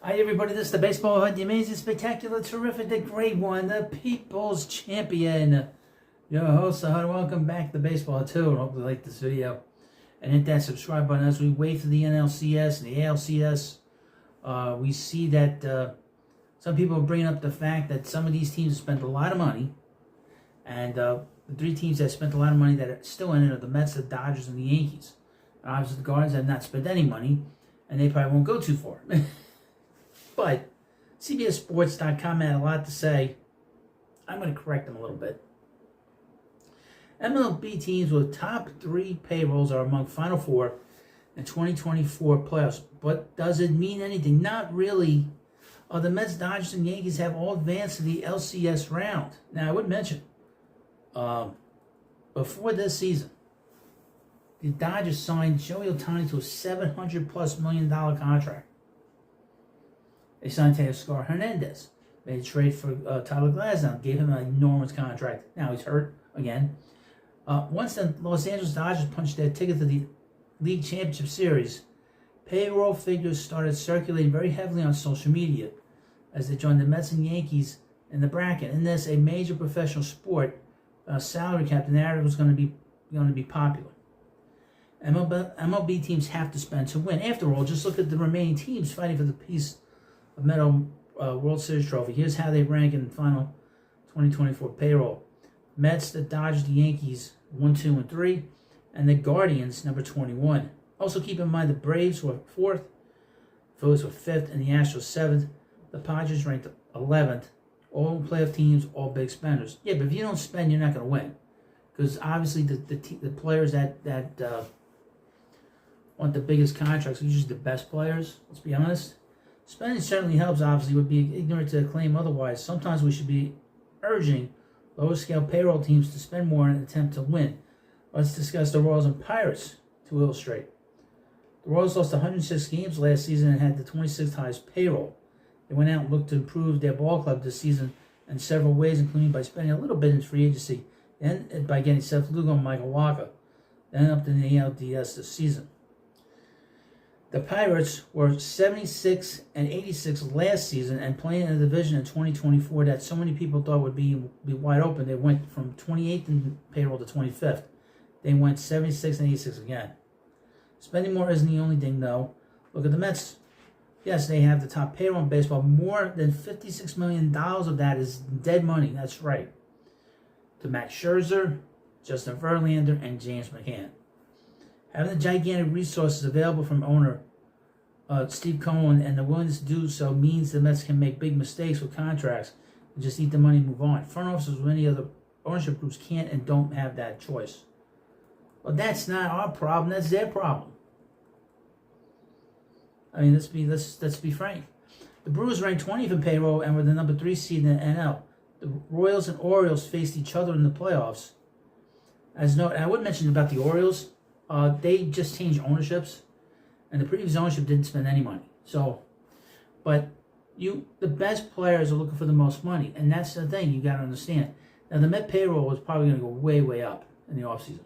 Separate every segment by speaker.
Speaker 1: Hi everybody, this is the Baseball Hunt, the amazing, spectacular, terrific, the great one, the People's Champion. Your host, welcome back to Baseball Hunt 2, and hopefully you like this video. And hit that subscribe button as we wait for the NLCS and the ALCS. We see that some people are bringing up the fact that some of these teams have spent a lot of money. And the three teams that spent a lot of money that are still in it are the Mets, the Dodgers, and the Yankees. And obviously the Guardians have not spent any money, and they probably won't go too far. But CBSSports.com had a lot to say. I'm going to correct them a little bit. MLB teams with top 3 payrolls are among Final Four in 2024 playoffs. But does it mean anything? Not really. The Mets, Dodgers, and Yankees have all advanced to the LCS round. Now, I would mention, before this season, the Dodgers signed Joey Ohtani to a $700+ million contract. They signed Teoscar Hernandez. Made a trade for Tyler Glasnow. Gave him an enormous contract. Now he's hurt again. Once the Los Angeles Dodgers punched their ticket to the League Championship Series, payroll figures started circulating very heavily on social media as they joined the Mets and Yankees in the bracket. In this, a major professional sport, salary cap, the narrative was going to be popular. MLB teams have to spend to win. After all, just look at the remaining teams fighting for the piece of metal World Series trophy. Here's how they rank in the final 2024 payroll. Mets, the Dodgers, the Yankees, 1, 2, and 3, and the Guardians, number 21. Also keep in mind the Braves were 4th, Phillies were 5th, and the Astros 7th. The Padres ranked 11th. All playoff teams, all big spenders. Yeah, but if you don't spend, you're not going to win. Because obviously the players that want the biggest contracts are usually the best players, let's be honest. Spending certainly helps, obviously. Would be ignorant to claim otherwise. Sometimes we should be urging lower-scale payroll teams to spend more in an attempt to win. Let's discuss the Royals and Pirates to illustrate. The Royals lost 106 games last season and had the 26th highest payroll. They went out and looked to improve their ball club this season in several ways, including by spending a little bit in free agency and by getting Seth Lugo and Michael Walker, then up to the ALDS this season. The Pirates were 76 and 86 last season and playing in a division in 2024 that so many people thought would be wide open. They went from 28th in payroll to 25th. They went 76 and 86 again. Spending more isn't the only thing, though. Look at the Mets. Yes, they have the top payroll in baseball. More than $56 million of that is dead money. That's right. To Max Scherzer, Justin Verlander, and James McCann. Having the gigantic resources available from owner Steve Cohen and the willingness to do so means the Mets can make big mistakes with contracts and just eat the money and move on. Front offices with any other ownership groups can't and don't have that choice. Well, that's not our problem. That's their problem. I mean, let's be frank. The Brewers ranked 20th in payroll and were the number 3 seed in the NL. The Royals and Orioles faced each other in the playoffs. And I would mention about the Orioles. They just changed ownerships, and the previous ownership didn't spend any money. So, but the best players are looking for the most money, and that's the thing you got to understand. Now, the Met payroll is probably going to go way, way up in the offseason.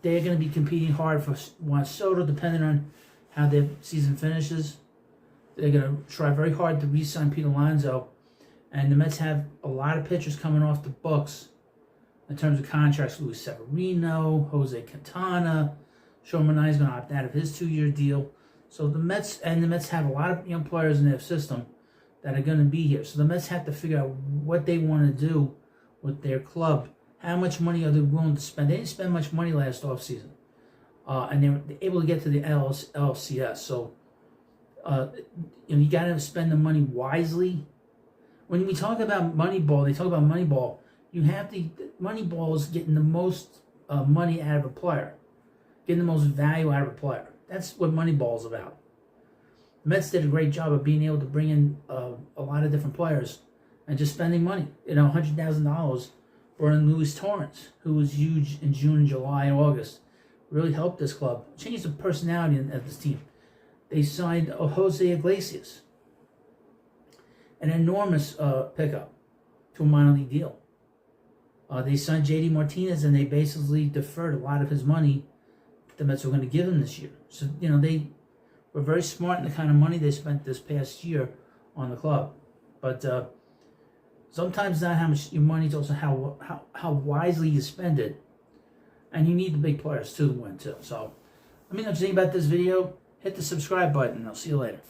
Speaker 1: They're going to be competing hard for Juan Soto, depending on how their season finishes. They're going to try very hard to re-sign Pete Alonso, and the Mets have a lot of pitchers coming off the books. In terms of contracts, Luis Severino, Jose Quintana, Sean Manaea is going to opt out of his 2-year deal. So the Mets have a lot of young players in their system that are going to be here. So the Mets have to figure out what they want to do with their club. How much money are they willing to spend? They didn't spend much money last offseason. And they were able to get to the LCS. So you got to spend the money wisely. When we talk about Moneyball, they talk about Moneyball. You have to, Moneyball is getting the most money out of a player, getting the most value out of a player. That's what Moneyball is about. The Mets did a great job of being able to bring in a lot of different players and just spending money. $100,000 for Luis Torrens, who was huge in June, July, and August. Really helped this club, changed the personality of this team. They signed Jose Iglesias, an enormous pickup to a minor league deal. They signed J.D. Martinez, and they basically deferred a lot of his money the Mets were going to give him this year. So, they were very smart in the kind of money they spent this past year on the club. But sometimes not how much your money is, also how wisely you spend it. And you need the big players too to win too. So let me know what you think about this video. Hit the subscribe button and I'll see you later.